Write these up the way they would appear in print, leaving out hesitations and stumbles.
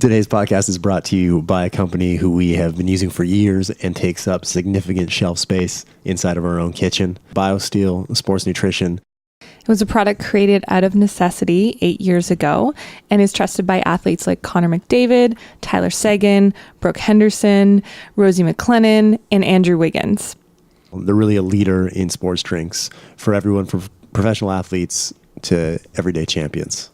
Today's podcast is brought to you by a company who we have been using for years and takes up significant shelf space inside of our own kitchen. Biosteel Sports Nutrition. It was a product created out of necessity 8 years ago and is trusted by athletes like Connor McDavid, Tyler Seguin, Brooke Henderson, Rosie MacLennan, and Andrew Wiggins. They're really a leader in sports drinks for everyone from professional athletes to everyday champions.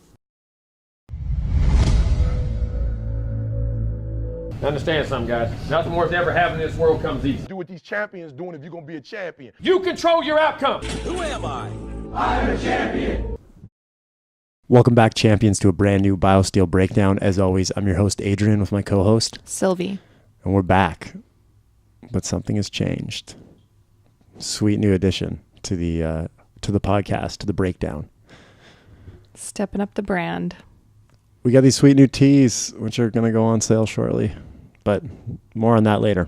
Understand something, guys. Nothing worth ever having in this world comes easy. Do what these champions doing if you're going to be a champion. You control your outcome. Who am I? I'm a champion. Welcome back, champions, to a brand new Biosteel breakdown. As always, I'm your host, Adrian, with my co-host, Sylvie. And we're back, but something has changed. Sweet new addition to the podcast, to the breakdown. Stepping up the brand. We got these sweet new teas, which are going to go on sale shortly, but more on that later.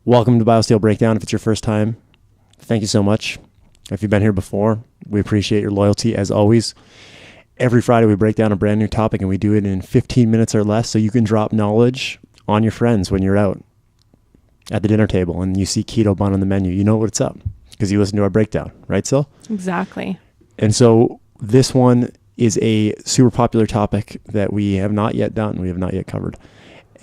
Welcome to Biosteel Breakdown. If it's your first time, thank you so much. If you've been here before, we appreciate your loyalty as always. Every Friday we break down a brand new topic and we do it in 15 minutes or less so you can drop knowledge on your friends when you're out at the dinner table and you see keto bun on the menu. You know what's up because you listen to our breakdown, right, Sil? Exactly. And so this one is a super popular topic that we have not yet done. We have not yet covered.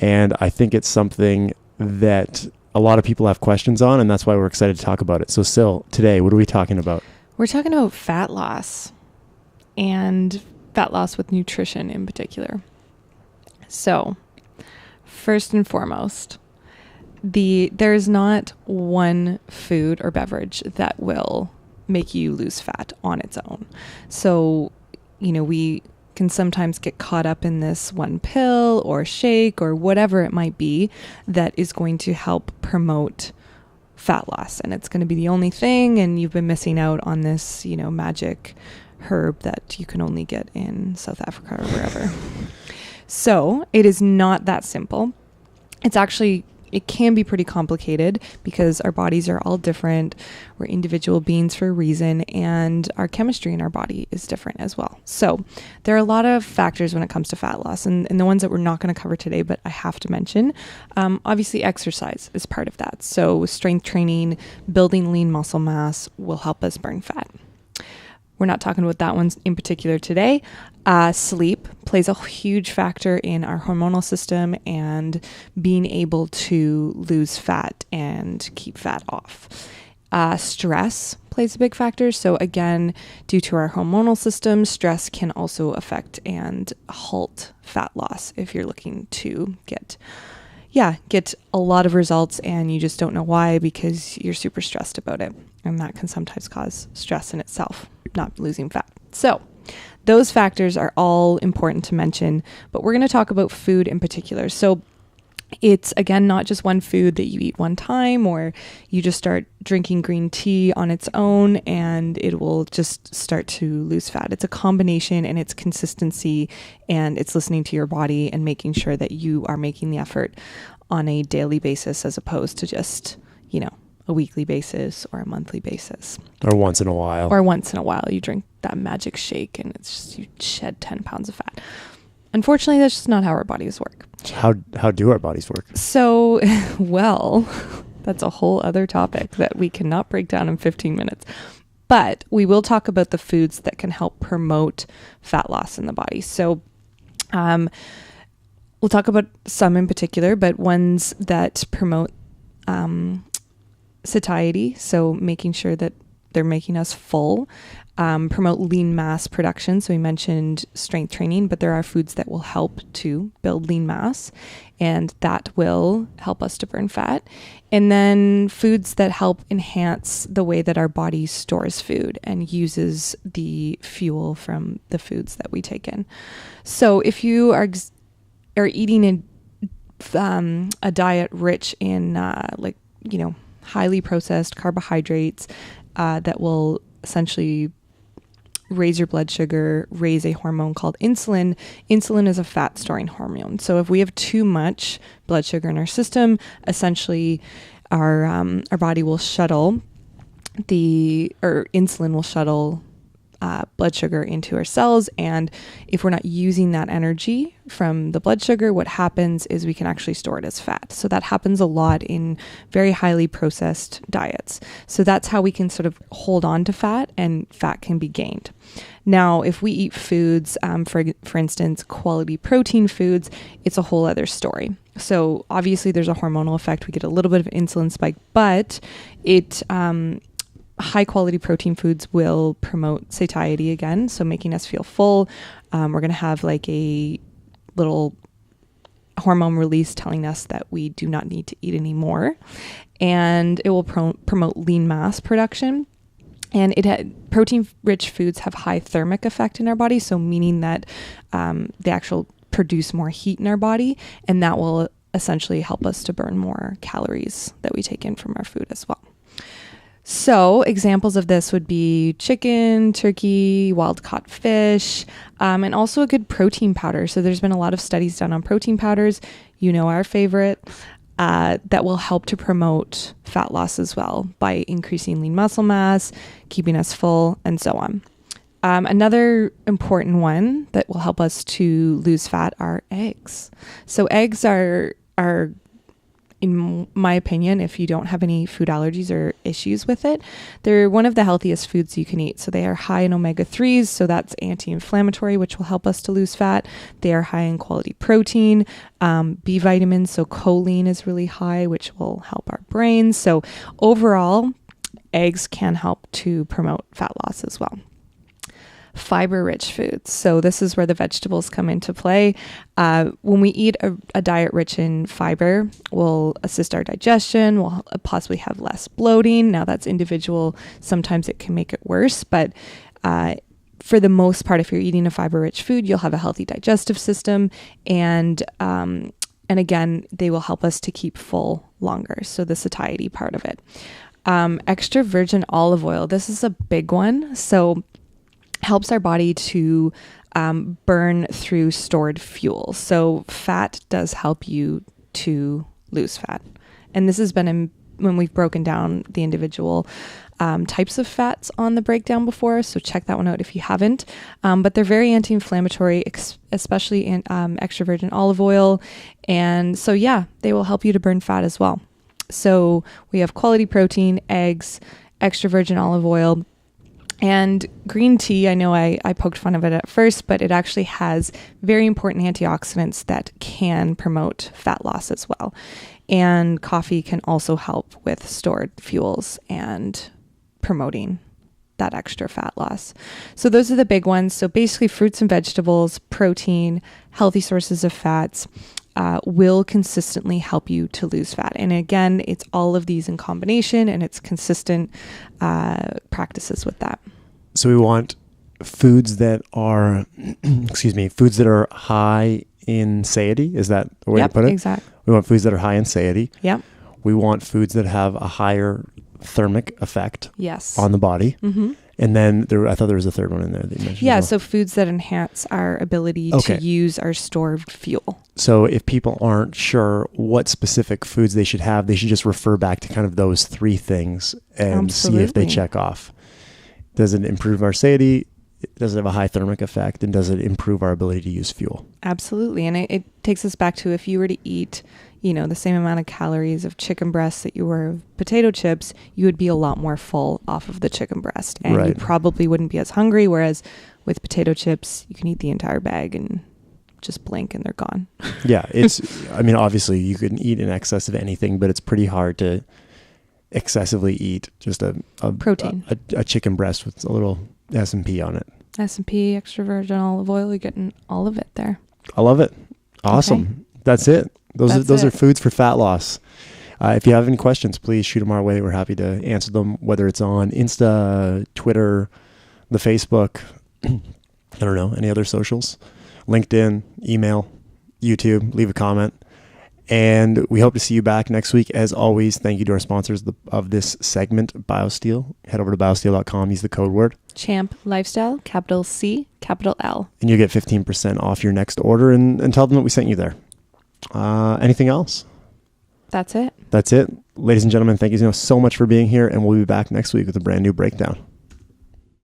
And I think it's something that a lot of people have questions on, and that's why we're excited to talk about it. So Sil, today, what are we talking about? We're talking about fat loss and fat loss with nutrition in particular. So first and foremost, there's not one food or beverage that will make you lose fat on its own. So, we can sometimes get caught up in this one pill or shake or whatever it might be that is going to help promote fat loss. And it's going to be the only thing. And you've been missing out on this, magic herb that you can only get in South Africa or wherever. So it is not that simple. It can be pretty complicated because our bodies are all different. We're individual beings for a reason, and our chemistry in our body is different as well. So there are a lot of factors when it comes to fat loss, and the ones that we're not going to cover today, but I have to mention, obviously exercise is part of that. So strength training, building lean muscle mass will help us burn fat. We're not talking about that one in particular today. Sleep plays a huge factor in our hormonal system and being able to lose fat and keep fat off. Stress plays a big factor. So again, due to our hormonal system, stress can also affect and halt fat loss if you're looking to get a lot of results and you just don't know why because you're super stressed about it. And that can sometimes cause stress in itself, not losing fat. So those factors are all important to mention, but we're going to talk about food in particular. So it's, again, not just one food that you eat one time or you just start drinking green tea on its own and it will just start to lose fat. It's a combination and it's consistency and it's listening to your body and making sure that you are making the effort on a daily basis as opposed to just, a weekly basis or a monthly basis. Or once in a while. You drink that magic shake and it's just, you shed 10 pounds of fat. Unfortunately, that's just not how our bodies work. How do our bodies work? So, that's a whole other topic that we cannot break down in 15 minutes. But we will talk about the foods that can help promote fat loss in the body. So, we'll talk about some in particular, but ones that promote satiety, so making sure that they're making us full, promote lean mass production. So we mentioned strength training, but there are foods that will help to build lean mass and that will help us to burn fat. And then foods that help enhance the way that our body stores food and uses the fuel from the foods that we take in. So if you are eating a diet rich in highly processed carbohydrates that will essentially raise your blood sugar, raise a hormone called insulin. Insulin is a fat storing hormone. So if we have too much blood sugar in our system, essentially our body will shuttle insulin will shuttle blood sugar into our cells. And if we're not using that energy from the blood sugar, what happens is we can actually store it as fat. So that happens a lot in very highly processed diets. So that's how we can sort of hold on to fat, and fat can be gained. Now, if we eat foods, for instance, quality protein foods, it's a whole other story. So obviously there's a hormonal effect. We get a little bit of insulin spike, but high quality protein foods will promote satiety again, so making us feel full. We're going to have like a little hormone release telling us that we do not need to eat anymore, and it will promote lean mass production. And protein-rich foods have high thermic effect in our body, so meaning that they actually produce more heat in our body, and that will essentially help us to burn more calories that we take in from our food as well. So examples of this would be chicken, turkey, wild-caught fish, and also a good protein powder. So there's been a lot of studies done on protein powders, our favorite, that will help to promote fat loss as well by increasing lean muscle mass, keeping us full, and so on. Another important one that will help us to lose fat are eggs. So eggs are, in my opinion, if you don't have any food allergies or issues with it, they're one of the healthiest foods you can eat. So they are high in omega-3s, so that's anti-inflammatory, which will help us to lose fat. They are high in quality protein, B vitamins, so choline is really high, which will help our brains. So overall, eggs can help to promote fat loss as well. Fiber-rich foods. So this is where the vegetables come into play. When we eat a diet rich in fiber, will assist our digestion, we'll possibly have less bloating. Now that's individual. Sometimes it can make it worse, but for the most part, if you're eating a fiber-rich food, you'll have a healthy digestive system, and again, they will help us to keep full longer. So the satiety part of it. Extra virgin olive oil. This is a big one. So helps our body to burn through stored fuel. So fat does help you to lose fat. And this has been when we've broken down the individual types of fats on the breakdown before. So check that one out if you haven't. But they're very anti-inflammatory, especially in extra virgin olive oil. And so, they will help you to burn fat as well. So we have quality protein, eggs, extra virgin olive oil, and green tea. I know I poked fun of it at first, but it actually has very important antioxidants that can promote fat loss as well. And coffee can also help with stored fuels and promoting that extra fat loss. So those are the big ones. So basically fruits and vegetables, protein, healthy sources of fats will consistently help you to lose fat. And again, it's all of these in combination, and it's consistent practices with that. So we want foods that are, foods that are high in satiety. Is that the way to put it? Exactly. We want foods that are high in satiety. Yep. We want foods that have a higher thermic effect on the body. Mm-hmm. And then I thought there was a third one in there that you mentioned. Yeah, so foods that enhance our ability to use our stored fuel. So if people aren't sure what specific foods they should have, they should just refer back to kind of those three things and see if they check off. Does it improve our satiety? Does it have a high thermic effect? And does it improve our ability to use fuel? Absolutely. And it takes us back to if you were to eat the same amount of calories of chicken breast that you were of potato chips, you would be a lot more full off of the chicken breast. And you probably wouldn't be as hungry. Whereas with potato chips, you can eat the entire bag and just blink and they're gone. Yeah. Obviously you can eat in excess of anything, but it's pretty hard to excessively eat just a protein, a chicken breast with a little S&P on it. S&P, extra virgin olive oil, you're getting all of it there. I love it. Awesome. Okay. That's it. Those are foods for fat loss. If you have any questions, please shoot them our way. We're happy to answer them, whether it's on Insta, Twitter, the Facebook, I don't know, any other socials, LinkedIn, email, YouTube, leave a comment. And we hope to see you back next week. As always, thank you to our sponsors of this segment, Biosteel. Head over to biosteel.com, use the code word Champ Lifestyle, capital C, capital L. And you'll get 15% off your next order, and tell them that we sent you there. Anything else? That's it. That's it. Ladies and gentlemen, thank you so much for being here, and we'll be back next week with a brand new breakdown.